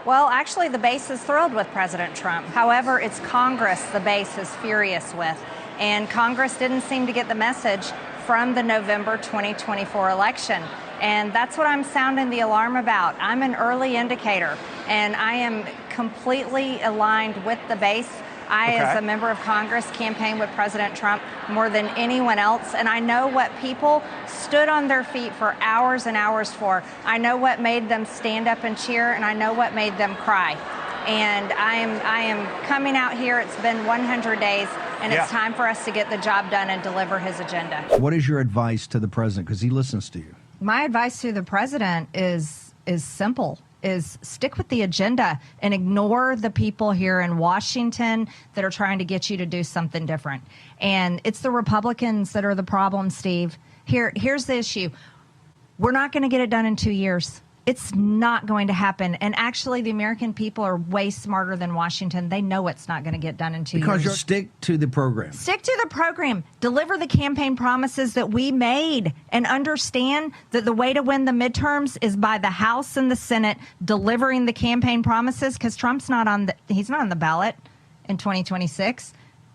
Well, actually, the base is thrilled with President Trump. However, it's Congress the base is furious with. And Congress didn't seem to get the message from the November 2024 election. And that's what I'm sounding the alarm about. I'm an early indicator, and I am completely aligned with the base. As a member of Congress, campaigned with President Trump more than anyone else, and I know what people stood on their feet for hours and hours for. I know what made them stand up and cheer, and I know what made them cry. And I am coming out here. It's been 100 days, and it's time for us to get the job done and deliver his agenda. What is your advice to the president? Because he listens to you. My advice to the president is simple. Is stick with the agenda and ignore the people here in Washington that are trying to get you to do something different. And it's the Republicans that are the problem, Steve. Here's the issue. We're not going to get it done in 2 years. It's not going to happen. And actually, the American people are way smarter than Washington. They know it's not going to get done in 2 years. Because you stick to the program. Stick to the program. Deliver the campaign promises that we made, and understand that the way to win the midterms is by the House and the Senate delivering the campaign promises, because Trump's not on the ballot in 2026.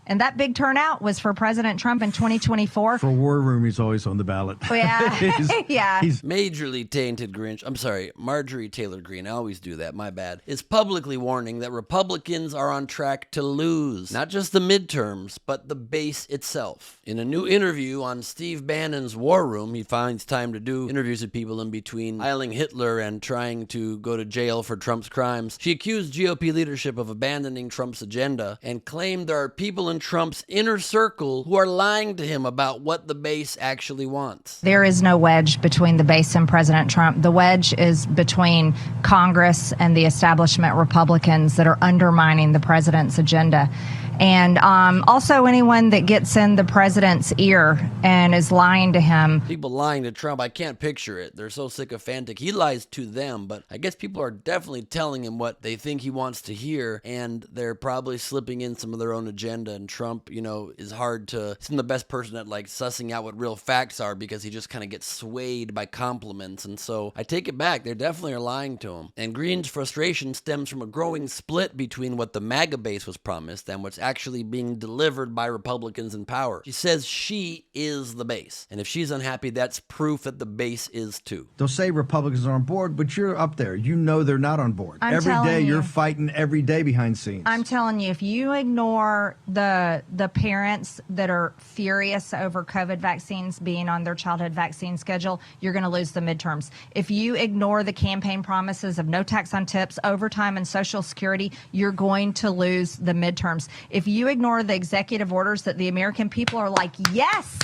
And that big turnout was for President Trump in 2024. For War Room, he's always on the ballot. Yeah. He's majorly tainted Grinch. I'm sorry, Marjorie Taylor Greene. I always do that. My bad. Is publicly warning that Republicans are on track to lose not just the midterms, but the base itself. In a new interview on Steve Bannon's War Room, he finds time to do interviews with people in between Heiling Hitler and trying to go to jail for Trump's crimes. She accused GOP leadership of abandoning Trump's agenda and claimed there are people in Trump's inner circle who are lying to him about what the base actually wants. There is no wedge between the base and President Trump. The wedge is between Congress and the establishment Republicans that are undermining the president's agenda. And also anyone that gets in the president's ear and is lying to him. People lying to Trump, I can't picture it. They're so sycophantic. He lies to them, but I guess people are definitely telling him what they think he wants to hear, and they're probably slipping in some of their own agenda. And Trump, is hard to, he's the best person at sussing out what real facts are, because he just kind of gets swayed by compliments. And so I take it back. They definitely are lying to him. And Greene's frustration stems from a growing split between what the MAGA base was promised and what's actually being delivered by Republicans in power. She says she is the base. And if she's unhappy, that's proof that the base is too. They'll say Republicans are on board, but you're up there. You know they're not on board. Every day you're fighting every day behind scenes. I'm telling you, if you ignore the parents that are furious over COVID vaccines being on their childhood vaccine schedule, you're going to lose the midterms. If you ignore the campaign promises of no tax on tips, overtime, and Social Security, you're going to lose the midterms. If you ignore the executive orders that the American people are like, yes,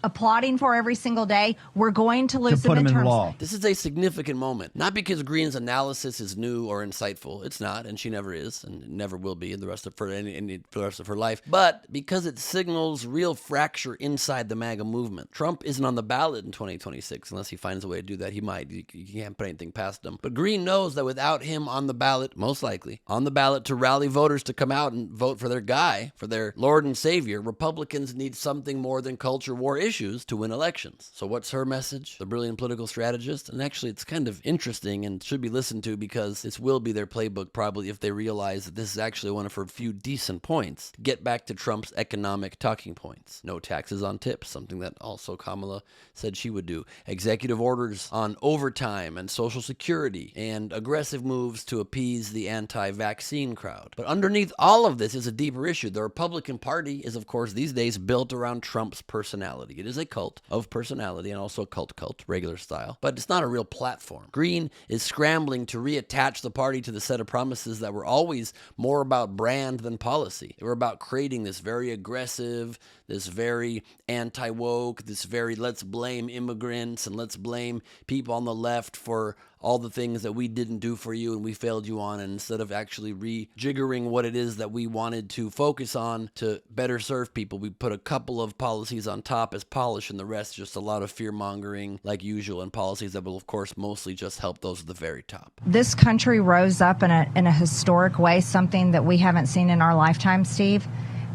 applauding for every single day, we're going to lose the midterms. In law. This is a significant moment, not because Greene's analysis is new or insightful. It's not, and she never is, and never will be in the rest of for the rest of her life. But because it signals real fracture inside the MAGA movement. Trump isn't on the ballot in 2026 unless he finds a way to do that. He might. You can't put anything past him. But Greene knows that without him on the ballot, most likely on the ballot to rally voters to come out and vote for their guy, for their Lord and Savior, Republicans need something more than culture war issues to win elections. So what's her message? The brilliant political strategist? And actually, it's kind of interesting and should be listened to, because this will be their playbook probably if they realize that this is actually one of her few decent points. Get back to Trump's economic talking points. No taxes on tips, something that also Kamala said she would do. Executive orders on overtime and Social Security, and aggressive moves to appease the anti-vaccine crowd. But underneath all of this is a deeper issue. The Republican Party is, of course, these days built around Trump's personality. It is a cult of personality, and also a cult, regular style, but it's not a real platform. Greene is scrambling to reattach the party to the set of promises that were always more about brand than policy. They were about creating this very aggressive, this very anti-woke, this very let's blame immigrants and let's blame people on the left for all the things that we didn't do for you and we failed you on, and instead of actually rejiggering what it is that we wanted to focus on to better serve people, we put a couple of policies on top as polish, and the rest just a lot of fear-mongering like usual, and policies that will, of course, mostly just help those at the very top. This country rose up in a historic way, something that we haven't seen in our lifetime, Steve,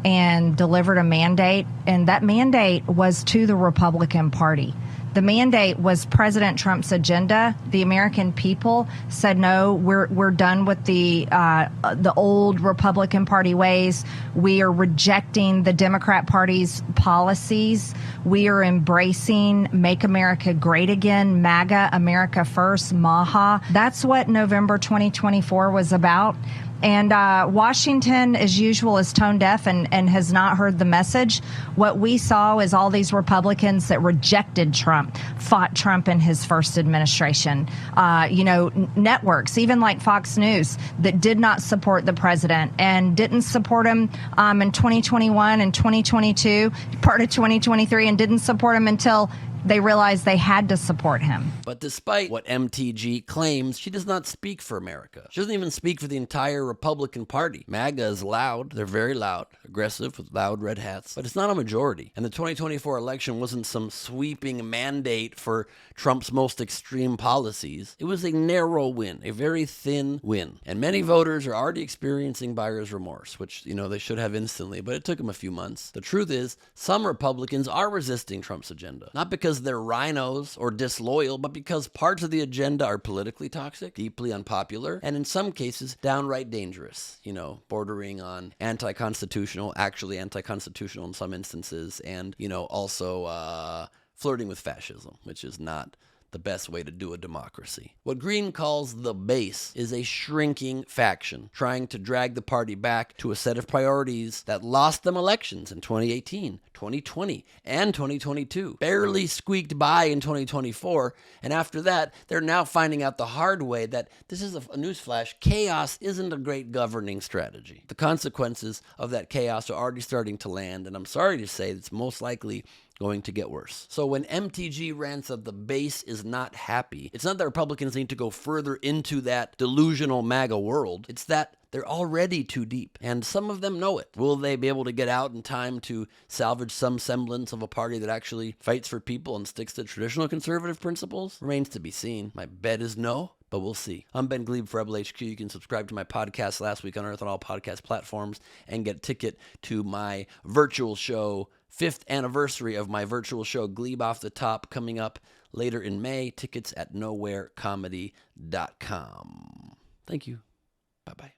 and delivered a mandate, and that mandate was to the Republican Party. The mandate was President Trump's agenda. The American people said, no, we're done with the old Republican Party ways. We are rejecting the Democrat Party's policies. We are embracing Make America Great Again, MAGA, America First, MAHA. That's what November 2024 was about. And Washington, as usual, is tone deaf and has not heard the message. What we saw is all these Republicans that rejected Trump, fought Trump in his first administration. Networks, even like Fox News, that did not support the president and didn't support him in 2021 and 2022, part of 2023, and didn't support him until they realized they had to support him. But despite what MTG claims, she does not speak for America. She doesn't even speak for the entire Republican Party. MAGA is loud. They're very loud, aggressive, with loud red hats. But it's not a majority. And the 2024 election wasn't some sweeping mandate for Trump's most extreme policies. It was a narrow win, a very thin win. And many voters are already experiencing buyer's remorse, which, they should have instantly, but it took them a few months. The truth is, some Republicans are resisting Trump's agenda. Not because they're rhinos or disloyal, but because parts of the agenda are politically toxic, deeply unpopular, and in some cases, downright dangerous, bordering on anti-constitutional, actually anti-constitutional in some instances, and, also flirting with fascism, which is not the best way to do a democracy. What Greene calls the base is a shrinking faction, trying to drag the party back to a set of priorities that lost them elections in 2018, 2020, and 2022. Barely squeaked by in 2024, and after that, they're now finding out the hard way that this is a newsflash, chaos isn't a great governing strategy. The consequences of that chaos are already starting to land, and I'm sorry to say it's most likely going to get worse. So when MTG rants that the base is not happy, it's not that Republicans need to go further into that delusional MAGA world. It's that they're already too deep, and some of them know it. Will they be able to get out in time to salvage some semblance of a party that actually fights for people and sticks to traditional conservative principles? Remains to be seen. My bet is no, but we'll see. I'm Ben Gleib for Rebel HQ. You can subscribe to my podcast, Last Week on Earth, on all podcast platforms, and get a ticket to my virtual show, 5th anniversary of my virtual show, Gleib Off the Top, coming up later in May. Tickets at nowherecomedy.com. Thank you. Bye-bye.